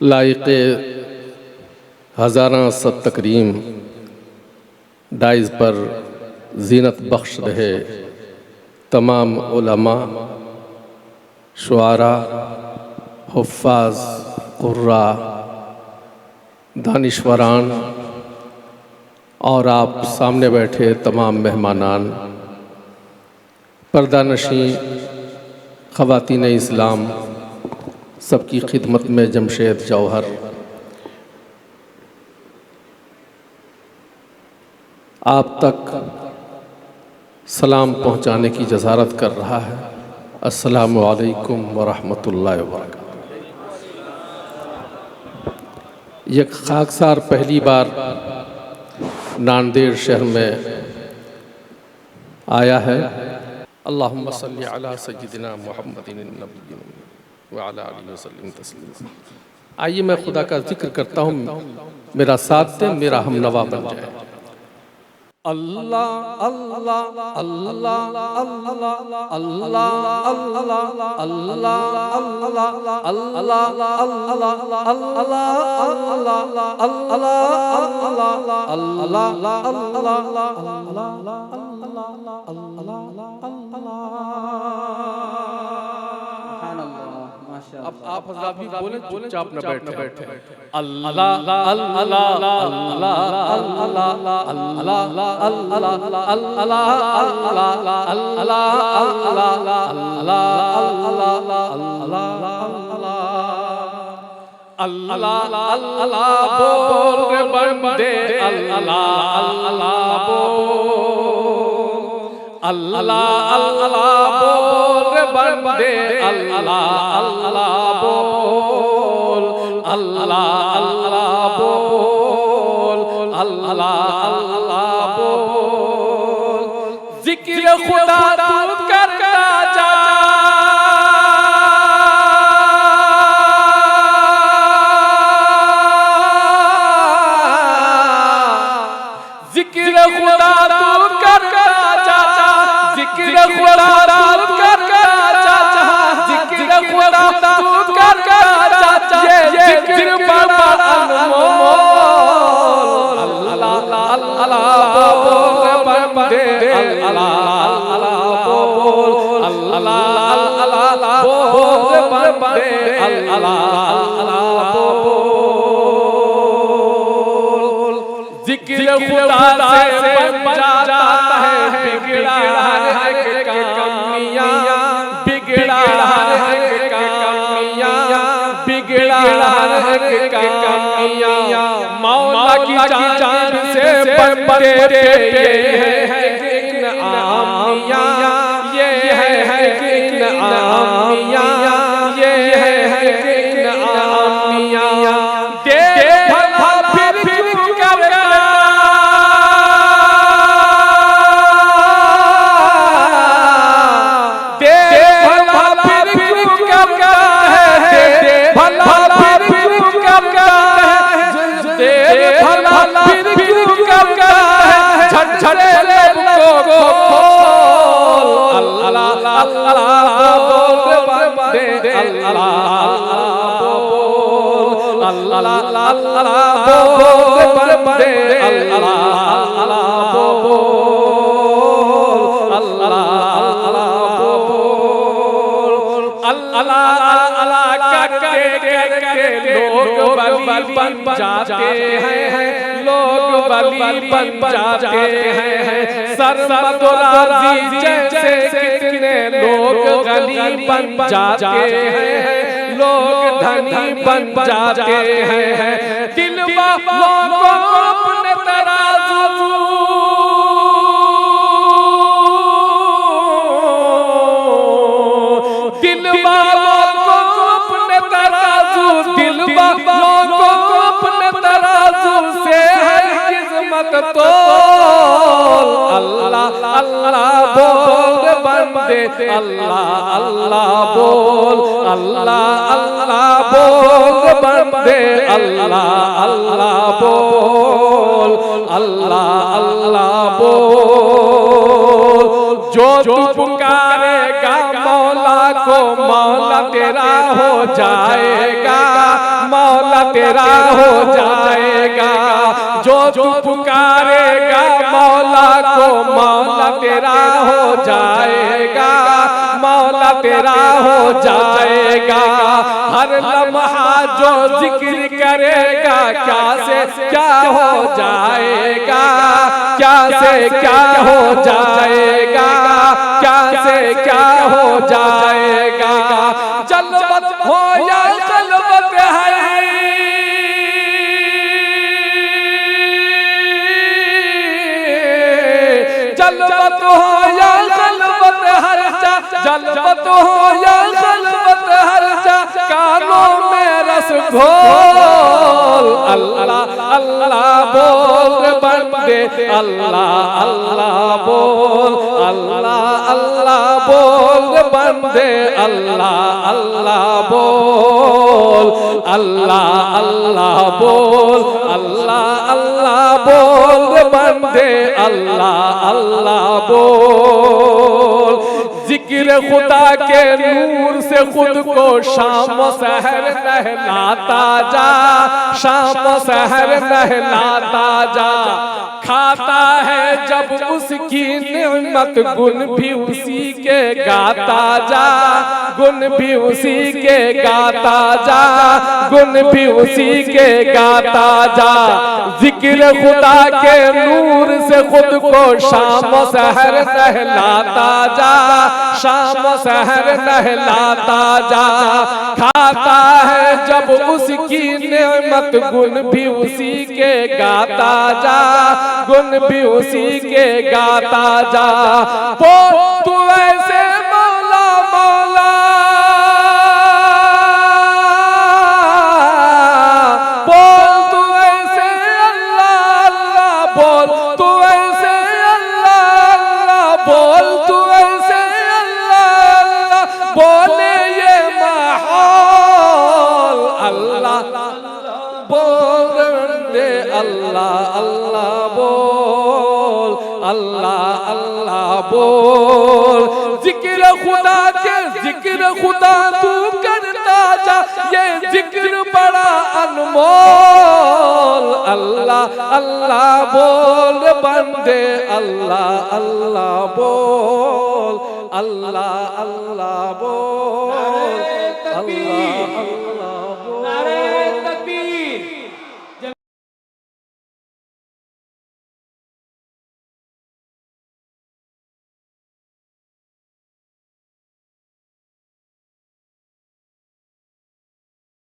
लायक हज़ारा सद तकरीम डाइज़ पर ज़ीनत बख्श रहे तमाम उलमा, शुआरा, हुफ़्फ़ाज़, क़ुर्रा, दानिश्वरान और आप सामने बैठे तमाम मेहमानान, पर्दानशीं ख़वातीन इस्लाम, सबकी खिदमत में जमशेद जौहर आप तक सलाम पहुँचाने की जसारत कर रहा है। अस्सलामु अलैकुम वरहमतुल्लाहि वबरकातुहू। ये खाकसार पहली बार नांदेड़ शहर में आया है। अल्लाहुम्मा सल्ली अला सय्यिदिना मुहम्मदिन नबी व अला आलिहि वसल्लम तस्लीमा। आइए मैं खुदा का जिक्र करता हूँ, मेरा साथ दे, मेरा हमनवा बन जाए। अल्लाह अल्लाह अल्लाह अल्लाह अल्लाह अल्लाह अल्लाह अल्लाह अब आप हज़रात भी बोले, चुपचाप न बैठे। अल्लाह अल्लाह अल्लाह बोल रे बंदे, अल्लाह अल्लाह बोल, अल्लाह अल्लाह बोल रे बंदे, अल्लाह अल्लाह बोल, अल्लाह अल्लाह बोल, अल्लाह अल्लाह बोल। जिक्र खुदा तू करता जा, जिक्र खुदा तू करता जा, जिक्र खुदा तू करता जा, जिक्र खुदा तू करता जा, ये जिक्र बड़ा अनमोल। अल्लाह अल्लाह बोल बंदे, अल्लाह अल्लाह बोल, अल्लाह अल्लाह बोल बंदे, अल्लाह अल्लाह बोल। जिक्र खुदा से बन जाता है बिगड़ा है कामियां, बिगड़ा है कामियां, बिगड़ा है कामियां। मौला की जान से बनते हैं आमियां, ये है आमियां, ये है आमियां। लोग बन जाते हैं, लोग बली बन जाते हैं। सरमदोराजी जैसे कितने लोग गली बन जाते हैं, लोग धनी बन जाते हैं। दिल वालों को अपने तराजू, दिल वालों को अपने तराजू, दिल वालों को अपने तराजू से हर किस्मत तोल। अल्लाह अल्लाह बोल बंदे, अल्लाह अल्लाह बोल, अल्लाह अल्लाह बोल बंदे, अल्लाह अल्लाह बोल, अल्लाह अल्लाह बोल। जो तू पुकारेगा मौला को, मौला तेरा हो जाएगा, मौला तेरा हो जाएगा। जो तू पुकारेगा मौला को मौला तेरा हो जाएगा, मौला तेरा हो जाएगा। हर लम्हा जो जिक्र करेगा क्या से क्या हो जाएगा, क्या से क्या हो जाएगा, क्या से क्या हो जाएगा। जलवत हो या खलवत है, जलवत हो या खलवत हर जा, जलवत हो या खलवत हर जा, कानों में रस घोल। अल्लाह अल्लाह बोल बंदे, अल्लाह अल्लाह बोल, अल्लाह अल्लाह बोल बंदे, अल्लाह अल्लाह बोल, अल्लाह अल्लाह बोल, अल्लाह अल्लाह बोल बंदे, अल्लाह अल्लाह बोल। जिक्र खुदा के नूर से खुद को शाम सहर नहलाता जा, शाम सहर नहलाता जा। खाता है जब उसकी नेमत गुन भी उसी के गाता जा, गुन भी उसी के गाता जा, गुन भी उसी के गाता जा। जिक्र खुदा के नूर से खुद को शाम सहर नहलाता जा, शाम सहर नहलाता जा। खाता है जब उसकी नेमत गुन भी उसी के गाता जा, गुन भी उसी के गाता जा। बोल तू ऐसे मौला मौला, बोल तू ऐसे अल्लाह अल्लाह, बोल तू ऐसे अल्लाह अल्लाह, बोल तू ऐसे अल्लाह अल्लाह, बोले ये माहौल। अल्लाह बोल दे, अल्लाह अल्लाह बोल, अल्लाह अल्लाह बोल। जिक्र खुदा के जिक्र खुदा तू करता जा, ये जिक्र बड़ा अनमोल। अल्लाह अल्लाह बोल बंदे, अल्लाह अल्लाह बोल, अल्लाह अल्लाह बोल, अल्लाह अल्लाह